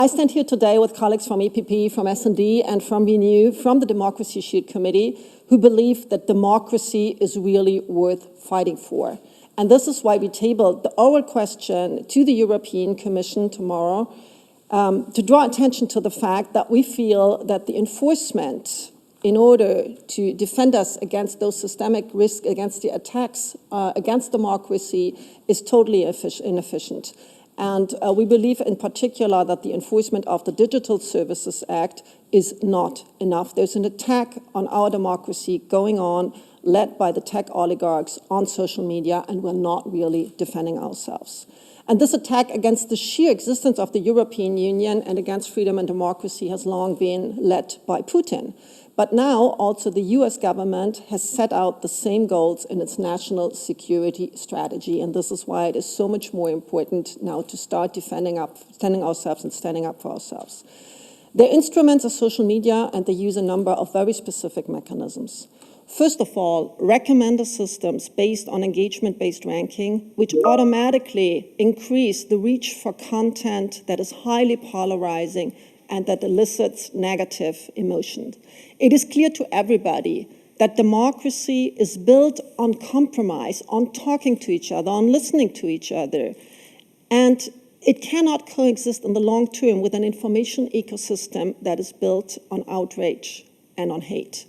I stand here today with colleagues from EPP, from S&D, and from Renew, from the Democracy Shield Committee, who believe that democracy is really worth fighting for. And this is why we tabled the oral question to the European Commission tomorrow, to draw attention to the fact that we feel that the enforcement in order to defend us against those systemic risks, against the attacks against democracy, is totally inefficient. And we believe in particular that the enforcement of the Digital Services Act is not enough. There's an attack on our democracy going on, led by the tech oligarchs on social media, and we're not really defending ourselves. And this attack against the sheer existence of the European Union and against freedom and democracy has long been led by Putin. But now also the US government has set out the same goals in its national security strategy. And this is why it is so much more important now to start standing ourselves and standing up for ourselves. Their instruments are social media, and they use a number of very specific mechanisms. First of all, recommender systems based on engagement-based ranking, which automatically increase the reach for content that is highly polarizing and that elicits negative emotions. It is clear to everybody that democracy is built on compromise, on talking to each other, on listening to each other. And it cannot coexist in the long term with an information ecosystem that is built on outrage and on hate.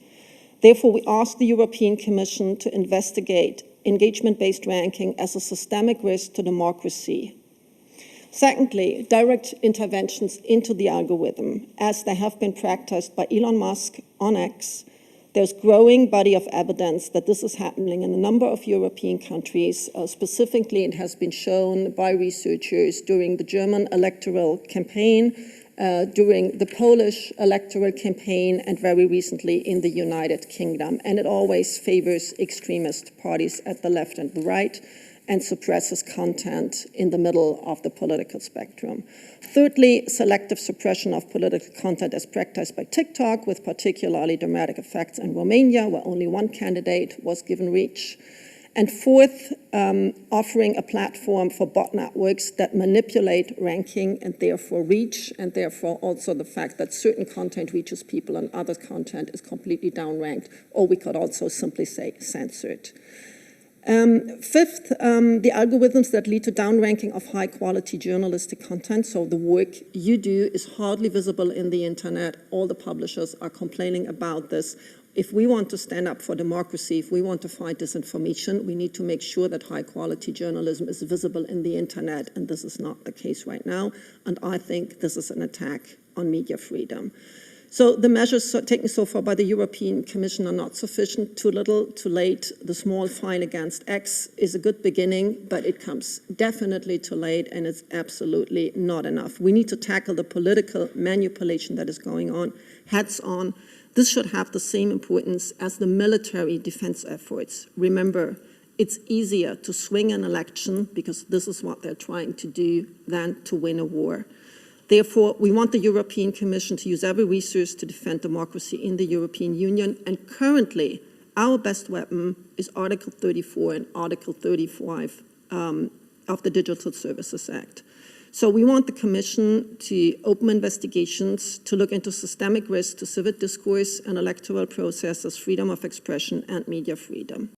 Therefore, we ask the European Commission to investigate engagement-based ranking as a systemic risk to democracy. Secondly, direct interventions into the algorithm, as they have been practiced by Elon Musk on X. There's growing body of evidence that this is happening in a number of European countries. Specifically, it has been shown by researchers during the German electoral campaign, during the Polish electoral campaign, and very recently in the United Kingdom. And it always favors extremist parties at the left and the right, and suppresses content in the middle of the political spectrum. Thirdly, selective suppression of political content as practiced by TikTok, with particularly dramatic effects in Romania, where only one candidate was given reach. And fourth, offering a platform for bot networks that manipulate ranking and therefore reach, and therefore also the fact that certain content reaches people and other content is completely downranked, or we could also simply say censored. Fifth, the algorithms that lead to downranking of high-quality journalistic content. So the work you do is hardly visible in the internet. All the publishers are complaining about this. If we want to stand up for democracy, if we want to fight disinformation, we need to make sure that high-quality journalism is visible in the internet, and this is not the case right now. And I think this is an attack on media freedom. So the measures taken so far by the European Commission are not sufficient. Too little, too late. The small fine against X is a good beginning, but it comes definitely too late, and it's absolutely not enough. We need to tackle the political manipulation that is going on heads on. This should have the same importance as the military defense efforts. Remember, it's easier to swing an election, because this is what they're trying to do, than to win a war. Therefore, we want the European Commission to use every resource to defend democracy in the European Union. And currently, our best weapon is Article 34 and Article 35 of the Digital Services Act. So we want the Commission to open investigations to look into systemic risks to civic discourse and electoral processes, freedom of expression, and media freedom.